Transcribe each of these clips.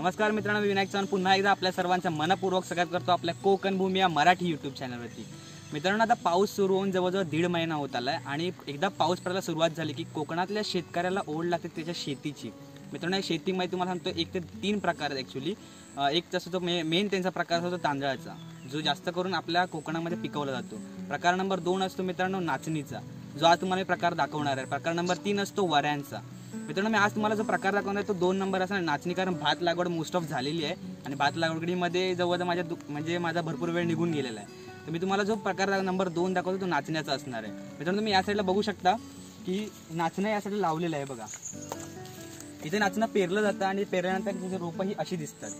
नमस्कार मित्रांनो, मी विनायक चव्हाण पुन्हा एकदा आपल्या सर्वांचं मनपूर्वक स्वागत करतो आपल्या कोकण भूमी या मराठी यूट्यूब चॅनलवरती। मित्रांनो, आता पाऊस सुरू होऊन जवळजवळ 1.5 महिना होत आलाय आणि एकदा पाऊस पडायला सुरुवात झाली की कोकणातल्या शेतकऱ्याला ओढ लागते त्याच्या शेतीची। मित्रांनो, या शेतीमध्ये तुम्हाला सांगतो 1 ते 3 प्रकार आहेत ॲक्च्युली। एक तसं तो मेन त्यांचा प्रकार असतो तांदळाचा, जो जास्त करून आपल्या कोकणामध्ये पिकवला जातो। प्रकार नंबर 2 असतो मित्रांनो नाचणीचा, जो आज तुम्हाला प्रकार दाखवणार आहे। प्रकार नंबर 3 असतो वऱ्यांचा। मित्रांनो, मी आज तुम्हाला जो प्रकार दाखवणार आहे तो 2 नंबर असणार नाचणी, कारण भात लागवड मोस्ट ऑफ झालेली आहे आणि भात लागवडीमध्ये जवळ माझा भरपूर वेळ निघून गेलेला आहे। तर मी तुम्हाला जो प्रकार नंबर 2 दाखवतो तो नाचण्याचा असणार आहे। मित्रांनो, तुम्ही या साईडला बघू शकता की नाचणं या साईडला लावलेलं आहे बघा। इथे नाचणं पेरलं जातं आणि पेरल्यानंतर त्याची रोपं ही अशी दिसतात।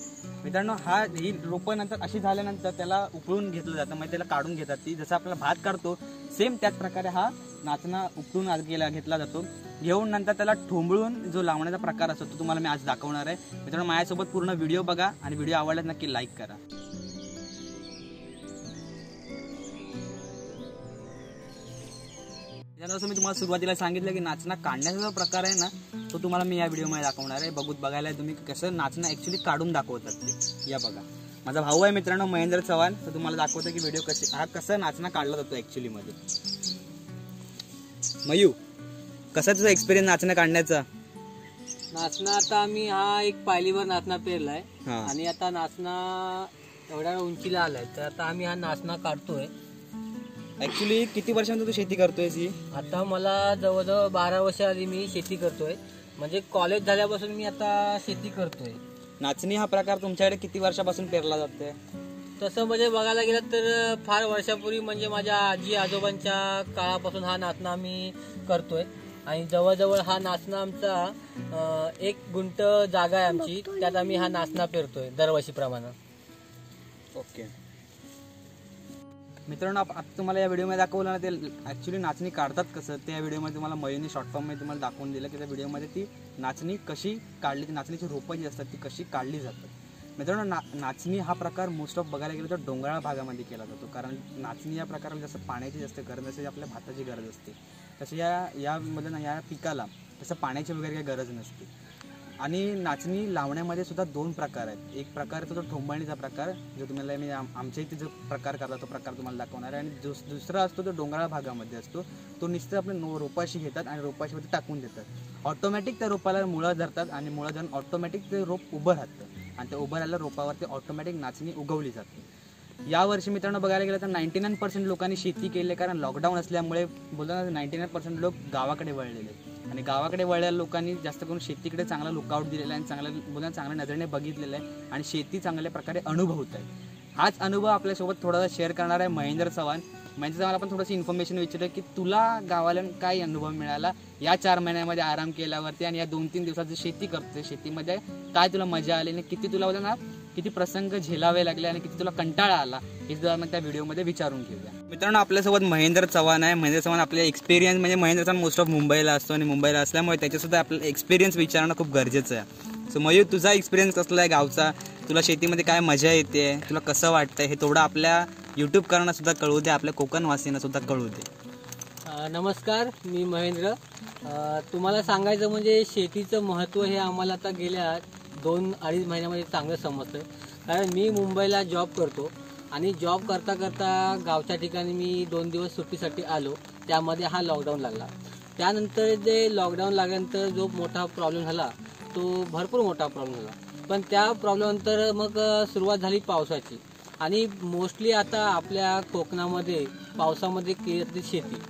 मित्रांनो, ही रोपं नंतर अशी झाल्यानंतर त्याला उकळून घेतलं जातं, म्हणजे त्याला काढून घेतात। ती जसं आपल्याला भात काढतो सेम त्याच प्रकारे हा नाचणं उकळून घेतला जातो। घेऊन नंतर त्याला ठोंबळून जो लावण्याचा प्रकार असतो तो तुम्हाला मी आज दाखवणार आहे। मित्रांनो, माझ्यासोबत पूर्ण व्हिडिओ बघा आणि व्हिडिओ आवडल्यास नक्की लाईक करा। जसं मी तुम्हाला सुरुवातीला सांगितलं की नाचणं काढण्याचा जो प्रकार आहे ना तो तुम्हाला मी या व्हिडिओमध्ये दाखवणार आहे। बघायला तुम्ही कसं नाचणं ॲक्च्युली काढून दाखवतात ते। या बघा, माझा भाऊ आहे मित्रांनो महेंद्र चव्हाण, तर तुम्हाला दाखवतो की व्हिडिओ कसं नाचणं काढला जातो ॲक्च्युली मध्ये। मयू, कसा तुझा एक्सपिरियन्स नाचणं काढण्याचा? नाचणं आता आम्ही हा एक पायलीवर नाचणं पेरलाय आणि आता नाचणं एवढ्या उंचीला आलाय, तर आता आम्ही हा नाचणं काढतोय। ऍक्च्युली किती वर्षांपासून तू शेती करतोय? आता मला जवळजवळ 12 वर्ष आधी मी शेती करतोय, म्हणजे कॉलेज झाल्यापासून मी आता शेती करतोय। नाचणी हा प्रकार तुमच्याकडे किती वर्षापासून पेरला जातोय? तसं म्हणजे बघायला गेलं तर फार वर्षापूर्वी, म्हणजे माझ्या आजी आजोबांच्या काळापासून हा नाचणं आम्ही करतोय आणि जवळजवळ हा नाचणं आमचा 1 गुंठ जागा आहे आमची, त्यात आम्ही हा नाचणं पेरतोय दरवर्षीप्रमाणे। ओके मित्रांनो, आता तुम्हाला या व्हिडिओमध्ये दाखवलं ना ते ॲक्च्युली नाचणी काढतात कसं, त्या व्हिडिओमध्ये तुम्हाला मयूरने शॉर्ट फॉर्ममध्ये तुम्हाला दाखवून दिलं की त्या व्हिडिओमध्ये ती नाचणी कशी काढली, ती नाचणीची रोपं जी असतात ती कशी काढली जातात। मित्रांनो, नाचणी हा प्रकार मोस्ट ऑफ बघायला गेलं तर डोंगराळ भागामध्ये केला जातो, कारण नाचणी या प्रकाराला जसं पाण्याची जास्त गरज असते, आपल्या भाताची गरज असते, तसं यामध्ये या पिकाला तसं पाण्याची वगैरे काही गरज नसते। आणि नाचणी लावण्यामध्ये सुद्धा 2 प्रकार आहेत। एक प्रकार तो ठोंबळणीचा प्रकार, जो तुम्हाला मी आमच्या इथे जो प्रकार करता तो प्रकार तुम्हाला दाखवणार आहे, आणि दुसरा असतो तो डोंगराळ भागामध्ये असतो, तो नुसतं आपले रोपाशी घेतात आणि रोपाशीमध्ये टाकून देतात। ऑटोमॅटिक त्या रोपाला मुळं धरतात आणि मुळं धरून ऑटोमॅटिक ते रोप उभं राहतं आणि ते उभं राहिल्या रोपावरती ऑटोमॅटिक नाचणी उगवली जाते। यावर्षी मित्रांनो बघायला गेलं तर 99% लोकांनी शेती केली, कारण लॉकडाऊन असल्यामुळे बोलतो ना 99% लोक गावाकडे वळलेले, आणि गावाकडे वळलेल्या लोकांनी जास्त करून शेतीकडे चांगला लुकआउट दिलेला आहे आणि चांगल्या नजरेने बघितलेलं आहे आणि शेती चांगल्या प्रकारे अनुभवत आहे। हाच अनुभव आपल्यासोबत थोडासा शेअर करणार आहे महेंद्र चव्हाण। आपण थोडीशी इन्फॉर्मेशन विचारलं की तुला गावाला काय अनुभव मिळाला या 4 महिन्यामध्ये आराम केल्यावरती, आणि या 2-3 दिवसाची शेती करतोय, शेतीमध्ये काय तुला मजा आली आणि किती तुला होतं ना किती प्रसंग झेलावे लागले आणि किती तुला कंटाळा आला हे सुद्धा आपण त्या व्हिडिओमध्ये विचारून घेऊया। मित्रांनो, आपल्यासोबत महेंद्र चव्हाण आहे। महेंद्र चव्हाण आपले एक्सपिरियन्स, म्हणजे महेंद्र चव्हाण मोस्ट ऑफ मुंबईला असतो आणि मुंबईला असल्यामुळे त्याच्यासुद्धा आपल्याला एक्सपिरियन्स विचारणं खूप गरजेचं आहे। सो मयूर, तुझा एक्सपिरियन्स कसला आहे गावचा? तुला शेतीमध्ये काय मजा येते, तुला कसं वाटतंय हे थोडं आपल्या यूट्यूबकरांना सुद्धा कळू दे, आपल्या कोकणवासींना सुद्धा कळू दे। नमस्कार, मी महेंद्र। तुम्हाला सांगायचं म्हणजे शेतीचं महत्त्व हे आम्हाला आता गेल्या 2-2.5 महिन्यामध्ये चांगलं समजतं, कारण मी मुंबईला जॉब करतो आणि जॉब करता करता गावच्या ठिकाणी मी 2 दिवस सुट्टीसाठी आलो, त्यामध्ये हा लॉकडाऊन लागला। त्यानंतर जे लॉकडाऊन लागल्यानंतर जो मोठा प्रॉब्लेम झाला तो भरपूर मोठा प्रॉब्लेम झाला, पण त्या प्रॉब्लेमनंतर मग सुरुवात झाली पावसाची, आणि मोस्टली आता आपल्या कोकणामध्ये पावसामध्ये केली जाते शेती,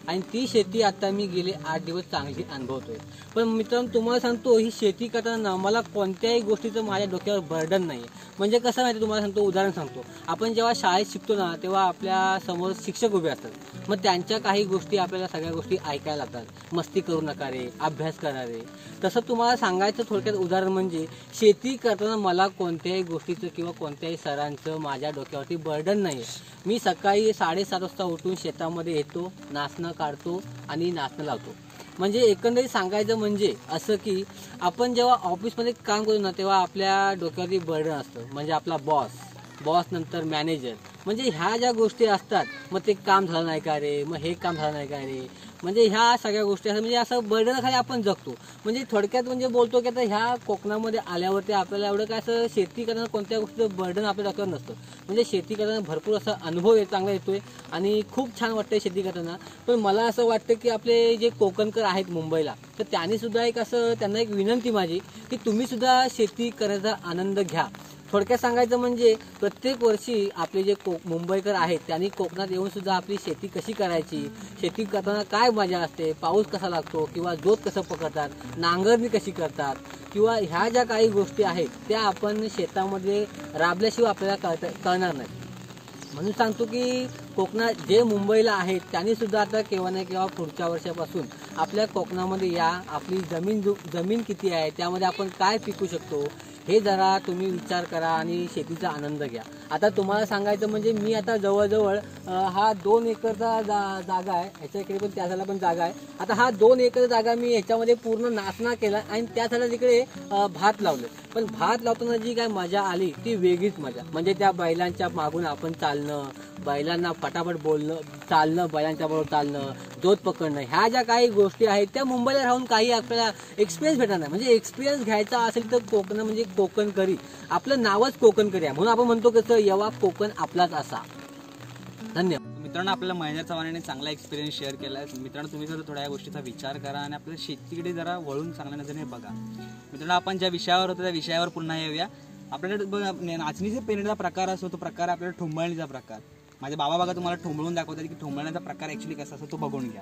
आणि ती शेती आता मी गेले 8 दिवस चांगली अनुभवतोय। पण मित्रांनो, तुम्हाला सांगतो ही शेती करताना मला कोणत्याही गोष्टीचं माझ्या डोक्यावर बर्डन नाही। म्हणजे कसं माहिती, तुम्हाला सांगतो उदाहरण सांगतो, आपण जेव्हा शाळेत शिकतो ना तेव्हा आपल्या समोर शिक्षक उभे असतात, मग त्यांच्या काही गोष्टी आपल्याला सगळ्या गोष्टी ऐकायला लागतात, मस्ती करू नका रे, अभ्यास करा रे। तसं तुम्हाला सांगायचं थोडक्यात उदाहरण म्हणजे शेती करताना मला कोणत्याही गोष्टीचं किंवा कोणत्याही सरांचं माझ्या डोक्यावरती बर्डन नाही आहे। मी सकाळी 7:30 वाजता उठून शेतामध्ये येतो, नाचणं काढतो आणि नाचणं लावतो। म्हणजे एकंदरीत सांगायचं म्हणजे असं की आपण जेव्हा ऑफिसमध्ये काम करतो ना तेव्हा आपल्या डोक्यावरती बर्डन असतं, म्हणजे आपला बॉस नंतर मॅनेजर म्हणजे ह्या ज्या गोष्टी असतात, मग ते काम झालं नाही का रे, मग हे काम झालं नाही का रे, म्हणजे ह्या सगळ्या गोष्टी असतात. म्हणजे असं बर्डनखाली आपण जगतो. म्हणजे थोडक्यात म्हणजे बोलतो की आता ह्या कोकणामध्ये आल्यावरती आपल्याला एवढं काय असं शेती करताना कोणत्या गोष्टीचं बर्डन आपल्या डोक्यावर नसतं. म्हणजे शेती करताना भरपूर असा अनुभव चांगला येतोय आणि खूप छान वाटतंय शेती करताना. पण मला असं वाटतं की आपले जे कोकणकर आहेत मुंबईला, तर त्यांनी सुद्धा एक असं, त्यांना एक विनंती माझी की तुम्ही सुद्धा शेती करायचा आनंद घ्या. थोडक्यात सांगायचं म्हणजे प्रत्येक वर्षी आपले जे मुंबईकर आहेत त्यांनी कोकणात येऊन सुद्धा आपली शेती कशी करायची, शेती करताना काय मजा असते, पाऊस कसा लागतो किंवा जोत कसं पकडतात, नांगरणी कशी करतात किंवा ह्या ज्या काही गोष्टी आहेत त्या आपण शेतामध्ये राबल्याशिवाय आपल्याला कळणार नाही. म्हणून सांगतो की कोकणात जे मुंबईला आहेत त्यांनी सुद्धा आता केव्हा ना केव्हा पुढच्या वर्षापासून आपल्या कोकणामध्ये या. आपली जमीन किती आहे, त्यामध्ये आपण काय पिकू शकतो हे जरा तुम्ही विचार करा आणि शेतीचा आनंद घ्या. आता तुम्हाला सांगायचं म्हणजे मी आता जवळजवळ हा 2 एकरचा जागा आहे, ह्याच्या इकडे पण त्या साईडला पण जागा आहे. आता हा 2 एकर जागा मी ह्याच्यामध्ये पूर्ण नाचना केला आणि त्या साईडला तिकडे भात लावलं. पण भात लावताना जी काय मजा आली ती वेगळीच मजा. म्हणजे त्या बैलांच्या मागून आपण चालणं, बैलांना फटाफट बोलणं, चालणं, बैलांच्या बरोबर चालणं, जोत पकडणं, ह्या ज्या काही गोष्टी आहेत त्या मुंबईला राहून काही आपल्याला एक्सपिरियन्स भेटणार नाही. म्हणजे एक्सपिरियन्स घ्यायचा असेल तर कोकण म्हणजे कोकणकरी, आपलं नावच कोकणकरी आहे म्हणून आपण म्हणतो कसं यवा कोकण आपलाच असा. धन्यवाद. मित्रांनो, आपल्याला महेंद्र चव्हाणांनी चांगला एक्सपिरियन्स शेअर केला आहे. मित्रांनो, तुम्ही सुद्धा थोड्या या गोष्टीचा विचार करा आणि आपल्या शेतीकडे जरा वळून चांगल्या नजरेने बघा. मित्रांनो, आपण ज्या विषयावर होतो त्या विषयावर पुन्हा येऊया. आपल्याकडे नाचणीचे पेरण्याचा प्रकार असतो, तो प्रकार आपल्याला ठोंबळणीचा प्रकार. माझे बाबा बघा तुम्हाला ठोंबळून दाखवतात की ठोंबळण्याचा प्रकार ॲक्च्युली कसा असतो तो बघून घ्या.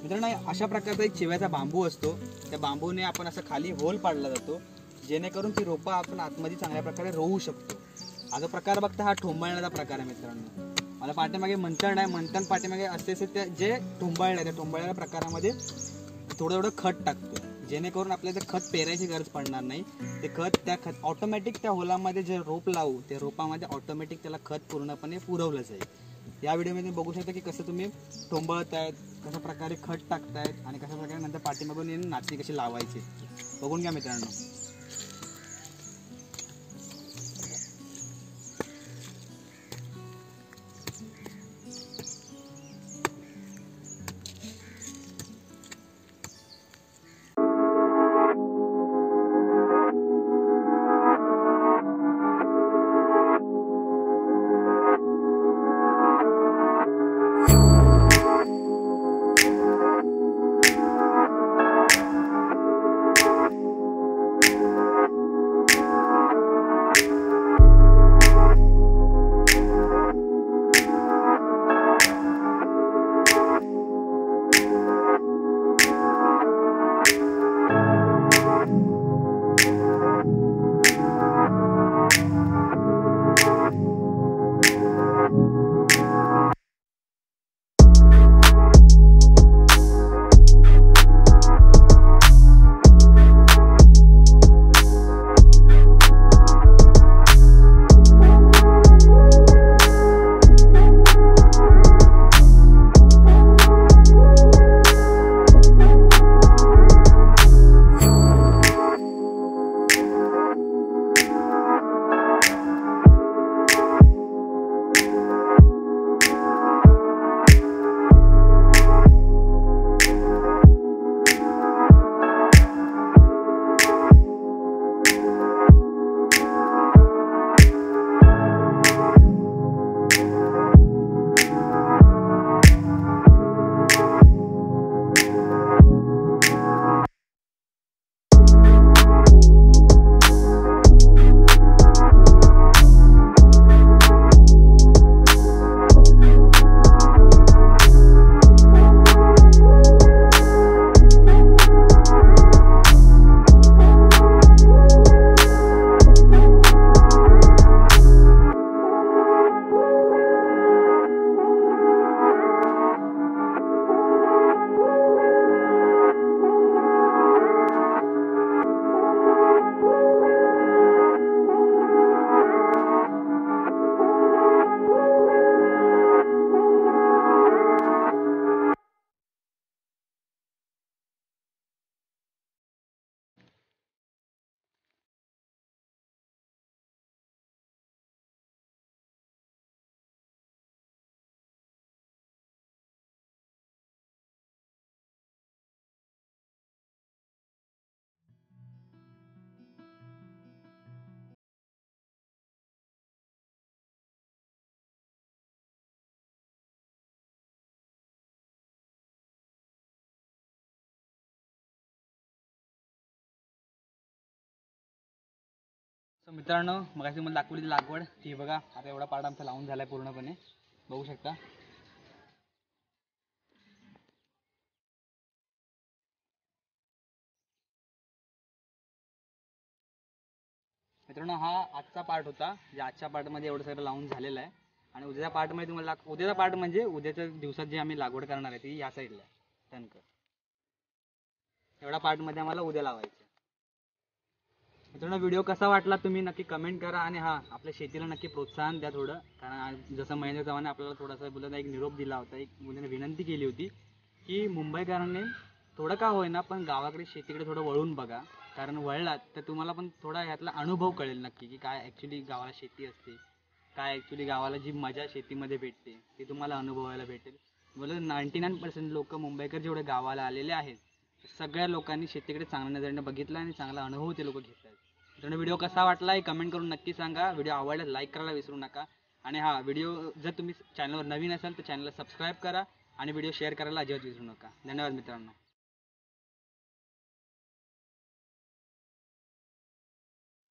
मित्रांनो, अशा प्रकारचा एक चिव्याचा बांबू असतो. त्या बांबूने आपण असं खाली होल पाडला जातो जेणेकरून ती रोपं आपण आतमध्ये चांगल्या प्रकारे रोवू शकतो. हा जो प्रकार बघता हा ठोंबळण्याचा प्रकार आहे. मित्रांनो, मला पाठीमागे मंथन आहे, मंथन पाठीमागे असे त्या जे ठोंबळलं आहे त्या ठोंबळल्या प्रकारामध्ये थोडं खत टाकतो जेणेकरून आपल्याला ते खत पेरायची गरज पडणार नाही. ते खत ऑटोमॅटिक त्या होलामध्ये जे रोप लावू त्या रोपामध्ये ऑटोमॅटिक त्याला खत पूर्णपणे पुरवलं जाईल. या व्हिडिओमध्ये बघू शकता की कसं तुम्ही ठोंबळतायत, कशा प्रकारे खत टाकतायत आणि कशा प्रकारे नंतर पाठीमागून येऊन नाचणी कशी लावायची बघून घ्या मित्रांनो. मित्रांनो मगाशी मला दाखवली लागवड ती बघा. आता एवढा पार्ट आमचा लावून झालाय पूर्णपणे, बघू शकता. मित्रांनो हा आजचा पार्ट होता. आजच्या पार्टमध्ये एवढं सगळं लावून झालेलं आहे. आणि उद्याच्या पार्टमध्ये तुम्हाला उद्याचा पार्ट म्हणजे उद्याच्या दिवसात जे आम्ही लागवड करणार आहे ती या साईडला आहे टणक. एवढा पार्टमध्ये आम्हाला उद्या लावायचं. मित्रांनो व्हिडिओ कसा वाटला तुम्ही नक्की कमेंट करा. आणि हा आपल्या शेतीला नक्की प्रोत्साहन द्या थोडं. कारण जसं महेंद्र चव्हाण आपल्याला थोडासा बोलत एक निरोप दिला होता, एक मुलीने विनंती केली होती की मुंबईकरांनी थोडं का होईना पण गावाकडे शेतीकडे थोडं वळून बघा. कारण वळलात तर तुम्हाला पण थोडा ह्यातला अनुभव कळेल नक्की की काय ॲक्च्युली गावाला शेती असते, काय ॲक्च्युली गावाला जी मजा शेतीमध्ये भेटते ती तुम्हाला अनुभवायला भेटेल. बोलत 99% लोक मुंबईकर जेवढे गावाला आलेले आहेत सगळ्या लोकांनी शेतीकडे चांगल्या नजरेने बघितलं आणि चांगला अनुभव ते लोक घेत आहेत. तर व्हिडिओ कसा वाटला हे कमेंट करून नक्की सांगा. व्हिडिओ आवडला लाईक करायला विसरू नका. आणि हा व्हिडिओ जर तुम्ही चॅनलवर नवीन असाल तर चॅनलला सबस्क्राईब करा आणि व्हिडिओ शेअर करायला अजिबात विसरू नका. धन्यवाद मित्रांनो.